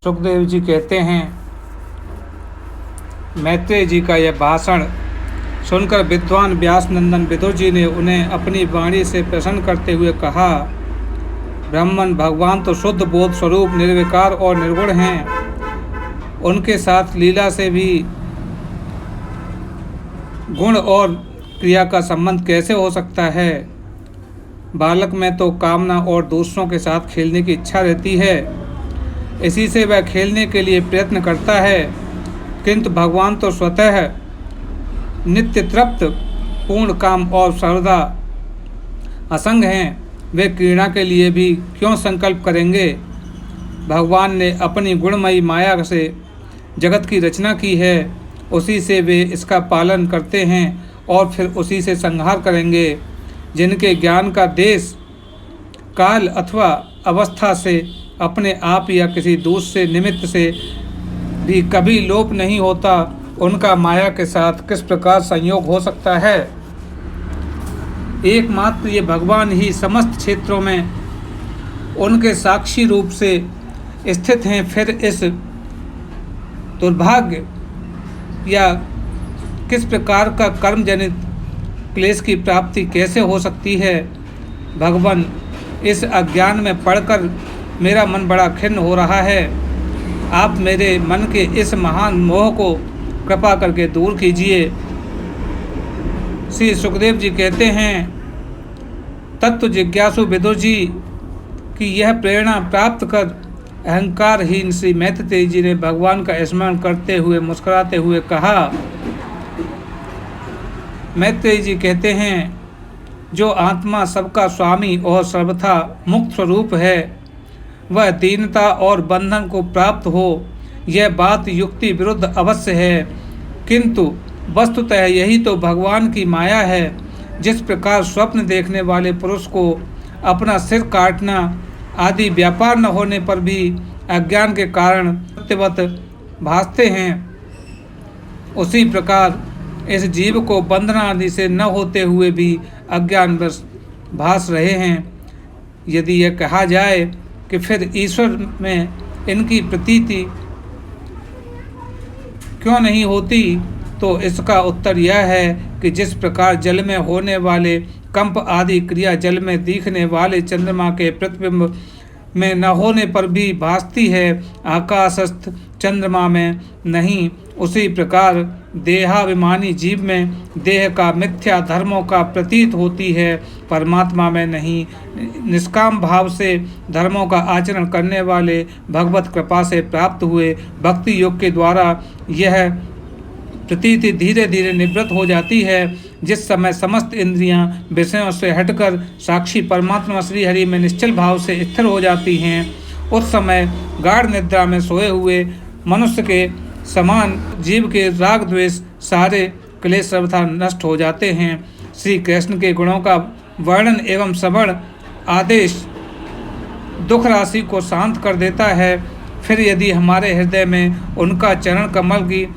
सुखदेव जी कहते हैं, मैत्रेय जी का यह भाषण सुनकर विद्वान व्यास नंदन विदुर जी ने उन्हें अपनी वाणी से प्रसन्न करते हुए कहा, ब्राह्मण भगवान तो शुद्ध बोध स्वरूप निर्विकार और निर्गुण हैं। उनके साथ लीला से भी गुण और क्रिया का संबंध कैसे हो सकता है। बालक में तो कामना और दूसरों के साथ खेलने की इच्छा रहती है, इसी से वह खेलने के लिए प्रयत्न करता है, किंतु भगवान तो स्वतः नित्य तृप्त पूर्ण काम और सर्वदा असंग हैं। वे क्रीड़ा के लिए भी क्यों संकल्प करेंगे। भगवान ने अपनी गुणमयी माया से जगत की रचना की है, उसी से वे इसका पालन करते हैं और फिर उसी से संहार करेंगे। जिनके ज्ञान का देश काल अथवा अवस्था से अपने आप या किसी दूसरे निमित्त से भी कभी लोप नहीं होता, उनका माया के साथ किस प्रकार संयोग हो सकता है। एकमात्र ये भगवान ही समस्त क्षेत्रों में उनके साक्षी रूप से स्थित हैं। फिर इस दुर्भाग्य या किस प्रकार का कर्म जनित क्लेश की प्राप्ति कैसे हो सकती है। भगवान, इस अज्ञान में पड़कर मेरा मन बड़ा खिन्न हो रहा है। आप मेरे मन के इस महान मोह को कृपा करके दूर कीजिए। श्री सुखदेव जी कहते हैं, तत्व जिज्ञासु विदुर जी की यह प्रेरणा प्राप्त कर अहंकारहीन श्री मैत्रेय जी ने भगवान का स्मरण करते हुए मुस्कुराते हुए कहा। मैत्रेय जी कहते हैं, जो आत्मा सबका स्वामी और सर्वथा मुक्त स्वरूप है, वह दीनता और बंधन को प्राप्त हो, यह बात युक्ति विरुद्ध अवश्य है, किंतु वस्तुतः यही तो भगवान की माया है। जिस प्रकार स्वप्न देखने वाले पुरुष को अपना सिर काटना आदि व्यापार न होने पर भी अज्ञान के कारण सत्यवत भासते हैं, उसी प्रकार इस जीव को बंधन आदि से न होते हुए भी अज्ञान भास रहे हैं। यदि यह कहा जाए कि फिर ईश्वर में इनकी प्रतीति क्यों नहीं होती, तो इसका उत्तर यह है कि जिस प्रकार जल में होने वाले कंप आदि क्रिया जल में दिखने वाले चंद्रमा के प्रतिबिंब में न होने पर भी भासती है, आकाशस्थ चंद्रमा में नहीं, उसी प्रकार देहाभिमानी जीव में देह का मिथ्या धर्मों का प्रतीत होती है, परमात्मा में नहीं। निष्काम भाव से धर्मों का आचरण करने वाले भगवत कृपा से प्राप्त हुए भक्ति योग के द्वारा यह प्रतीति धीरे धीरे निवृत्त हो जाती है। जिस समय समस्त इंद्रियां विषयों से हटकर साक्षी परमात्मा श्री हरि में निश्चल भाव से स्थिर हो जाती हैं, उस समय गाढ़ निद्रा में सोए हुए मनुष्य के समान जीव के राग द्वेष सारे क्लेश सर्वथा नष्ट हो जाते हैं। श्री कृष्ण के गुणों का वर्णन एवं श्रवण आदेश दुख राशि को शांत कर देता है। फिर यदि हमारे हृदय में उनका चरण कमल की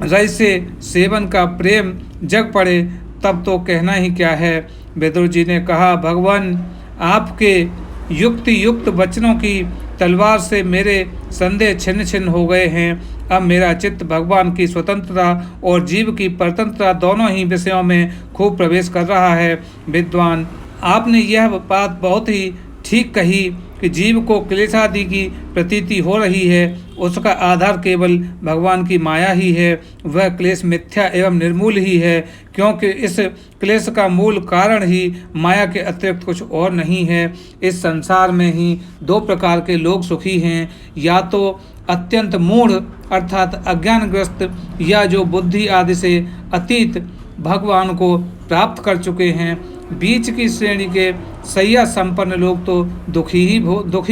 रज से सेवन का प्रेम जग पड़े, तब तो कहना ही क्या है। विदुर जी ने कहा, भगवान, आपके युक्ति युक्त वचनों की तलवार से मेरे संदेह छिन्न छिन्न हो गए हैं। अब मेरा चित्त भगवान की स्वतंत्रता और जीव की परतंत्रता दोनों ही विषयों में खूब प्रवेश कर रहा है। विद्वान, आपने यह बात बहुत ही ठीक कही कि जीव को क्लेशादि की प्रतीति हो रही है, उसका आधार केवल भगवान की माया ही है। वह क्लेश मिथ्या एवं निर्मूल ही है, क्योंकि इस क्लेश का मूल कारण ही माया के अतिरिक्त कुछ और नहीं है। इस संसार में ही दो प्रकार के लोग सुखी हैं, या तो अत्यंत मूढ़ अर्थात अज्ञानग्रस्त, या जो बुद्धि आदि से अतीत भगवान को प्राप्त कर चुके हैं। बीच की श्रेणी के सैया संपन्न लोग तो दुखी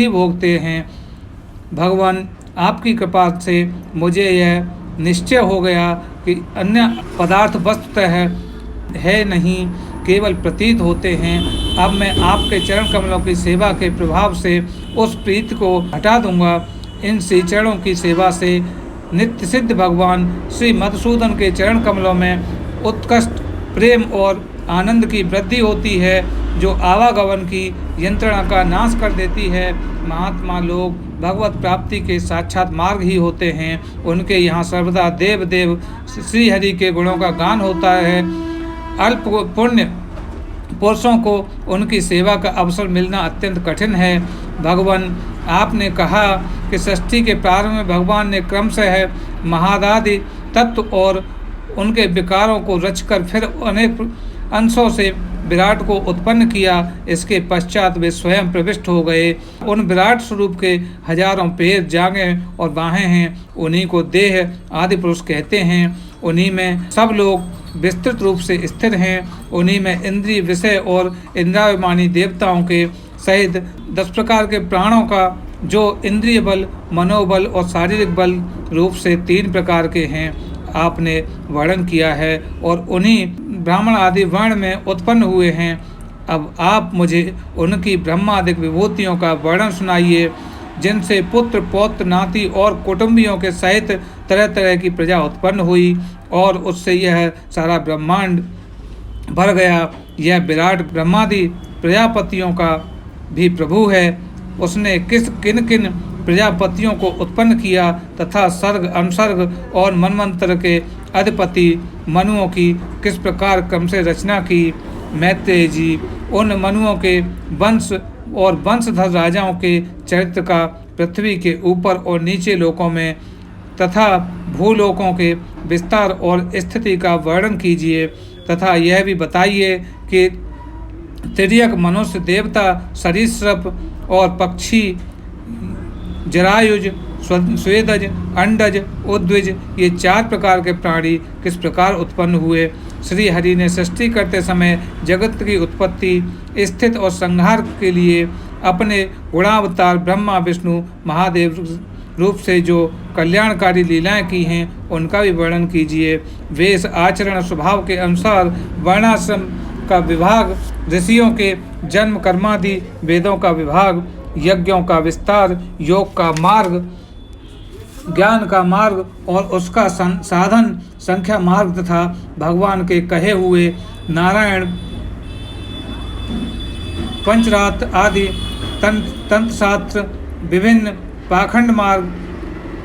भोगते हैं। भगवान, आपकी कृपा से मुझे यह निश्चय हो गया कि अन्य पदार्थ वस्तुतः है नहीं, केवल प्रतीत होते हैं। अब मैं आपके चरण कमलों की सेवा के प्रभाव से उस प्रीति को हटा दूंगा। इन श्री चरणों की सेवा से नित्य सिद्ध भगवान श्री मधुसूदन के चरण कमलों में उत्कृष्ट प्रेम और आनंद की वृद्धि होती है, जो आवागमन की यंत्रणा का नाश कर देती है महात्मा लोग भगवत प्राप्ति के साक्षात मार्ग ही होते हैं। उनके यहाँ सर्वदा देव देव श्री हरि के गुणों का गान होता है। अल्प पुण्य पुरुषों को उनकी सेवा का अवसर मिलना अत्यंत कठिन है। भगवान, आपने कहा कि सृष्टि के प्रारंभ में भगवान ने क्रमशः महादादि तत्व और उनके विकारों को रचकर फिर अनेक अंशों से विराट को उत्पन्न किया। इसके पश्चात वे स्वयं प्रविष्ट हो गए। उन विराट स्वरूप के हजारों पैर, जांघें और बाहें हैं। उन्हीं को देह आदि पुरुष कहते हैं। उन्हीं में सब लोग विस्तृत रूप से स्थिर हैं। उन्हीं में इंद्रिय, विषय और इंद्रियाभिमानी देवताओं के सहित 10 प्रकार के प्राणों का, जो इंद्रिय बल, मनोबल और शारीरिक बल रूप से 3 प्रकार के हैं, आपने वर्णन किया है और उन्हीं ब्राह्मण आदि वर्ण में उत्पन्न हुए हैं। अब आप मुझे उनकी ब्रह्मादिक विभूतियों का वर्णन सुनाइए, जिनसे पुत्र, पौत्र, नाती और कुटुंबियों के सहित तरह तरह की प्रजा उत्पन्न हुई और उससे यह सारा ब्रह्मांड भर गया। यह विराट ब्रह्मादि प्रजापतियों का भी प्रभु है। उसने किन किन प्रजापतियों को उत्पन्न किया तथा सर्ग, अनुसर्ग और मनमंत्र के अधिपति मनुओं की किस प्रकार क्रम से रचना की। मैत्रेय जी उन मनुओं के वंश और वंशधर राजाओं के चरित्र का पृथ्वी के ऊपर और नीचे लोकों में तथा भूलोकों के विस्तार और स्थिति का वर्णन कीजिए तथा यह भी बताइए कि तिर्यक, मनुष्य, देवता, सरीसृप और पक्षी, जरायुज, स्वेदज, अंडज, उद्विज, ये 4 प्रकार के प्राणी किस प्रकार उत्पन्न हुए। श्री हरि ने सृष्टि करते समय जगत की उत्पत्ति, स्थिति और संहार के लिए अपने गुणावतार ब्रह्मा, विष्णु, महादेव रूप से जो कल्याणकारी लीलाएं की हैं, उनका भी वर्णन कीजिए। वेश, आचरण, स्वभाव के अनुसार वर्णाश्रम का विभाग, ऋषियों के जन्म कर्मादि, वेदों का विभाग, यज्ञों का विस्तार, योग का मार्ग, ज्ञान का मार्ग और उसका साधन संख्या मार्ग तथा भगवान के कहे हुए नारायण, पंचरात्र आदि तंत्र शास्त्र, विभिन्न पाखंड मार्ग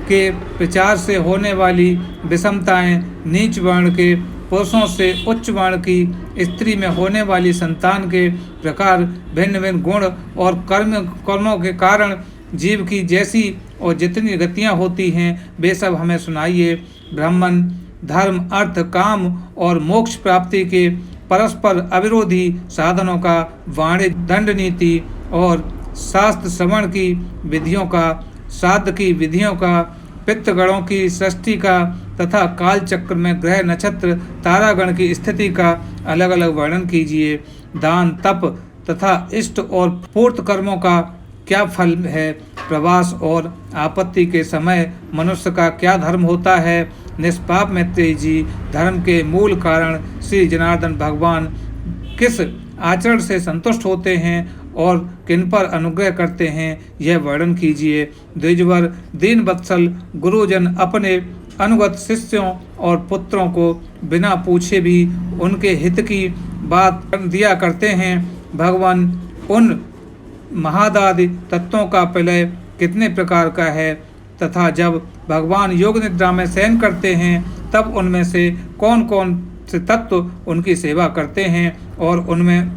के प्रचार से होने वाली विषमताएं, नीच वर्ण के पुरुषों से उच्च वर्ण की स्त्री में होने वाली संतान के प्रकार, भिन्न भिन्न गुण और कर्मों के कारण जीव की जैसी और जितनी गतियां होती हैं, वे सब हमें सुनाइए। ब्राह्मण, धर्म, अर्थ, काम और मोक्ष प्राप्ति के परस्पर अविरोधी साधनों का, वाणिज्य, दंड नीति और शास्त्र श्रवण की विधियों का, श्राद्ध की विधियों का, पितृगणों की सृष्टि का तथा काल चक्र में ग्रह, नक्षत्र, तारागण की स्थिति का अलग अलग वर्णन कीजिए। दान, तप तथा इष्ट और पूर्त कर्मों का क्या फल है। प्रवास और आपत्ति के समय मनुष्य का क्या धर्म होता है। निष्पाप मैत्रेय जी, धर्म के मूल कारण श्री जनार्दन भगवान किस आचरण से संतुष्ट होते हैं और किन पर अनुग्रह करते हैं, यह वर्णन कीजिए। द्विजवर, दीन वत्सल गुरुजन अपने अनुगत शिष्यों और पुत्रों को बिना पूछे भी उनके हित की बात दिया करते हैं। भगवान, उन महादादि तत्वों का प्रलय कितने प्रकार का है तथा जब भगवान योग निद्रा में शयन करते हैं तब उनमें से कौन कौन से तत्व उनकी सेवा करते हैं और उनमें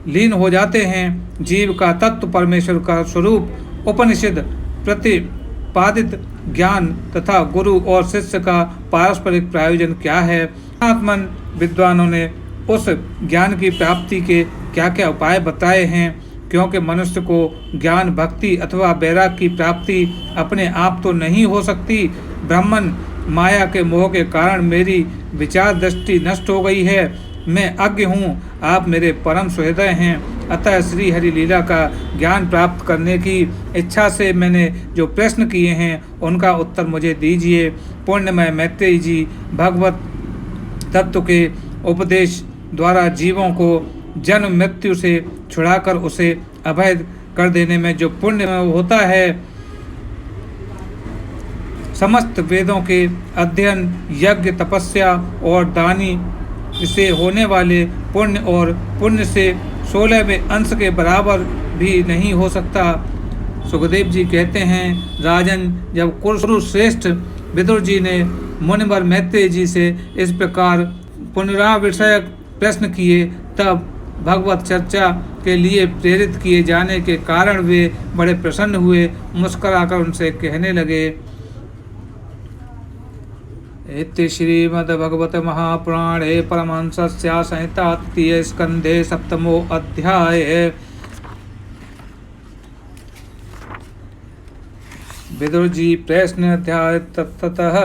लीन हो जाते हैं। जीव का तत्व, परमेश्वर का स्वरूप, उपनिषद प्रतिपादित ज्ञान तथा गुरु और शिष्य का पारस्परिक प्रयोजन क्या है। आत्मन विद्वानों ने उस ज्ञान की प्राप्ति के क्या क्या उपाय बताए हैं, क्योंकि मनुष्य को ज्ञान, भक्ति अथवा वैराग्य की प्राप्ति अपने आप तो नहीं हो सकती। ब्राह्मण, माया के मोह के कारण मेरी विचार दृष्टि नष्ट हो गई है। मैं अज्ञ हूँ, आप मेरे परम सुहृदय हैं, अतः श्री हरि लीला का ज्ञान प्राप्त करने की इच्छा से मैंने जो प्रश्न किए हैं उनका उत्तर मुझे दीजिए। पुण्यमय मैत्रेय जी, भगवत तत्व के उपदेश द्वारा जीवों को जन्म मृत्यु से छुड़ाकर उसे अभय कर देने में जो पुण्य होता है, समस्त वेदों के अध्ययन, यज्ञ, तपस्या और दानी से होने वाले पुण्य और पुण्य से 16वें अंश के बराबर भी नहीं हो सकता। सुखदेव जी कहते हैं, राजन, जब कुरुश्रेष्ठ विदुर जी ने मुनिवर मैत्रेय जी से इस प्रकार पुनराविषयक प्रश्न किए, तब भगवत चर्चा के लिए प्रेरित किए जाने के कारण वे बड़े प्रसन्न हुए। मुस्कुराकर उनसे कहने लगे, इति श्रीमद्भगवत महापुराणे परमहंसस्या संहिता तृतीय स्कंधे सप्तमो अध्याय। विदुर जी प्रश्न अध्याय ततः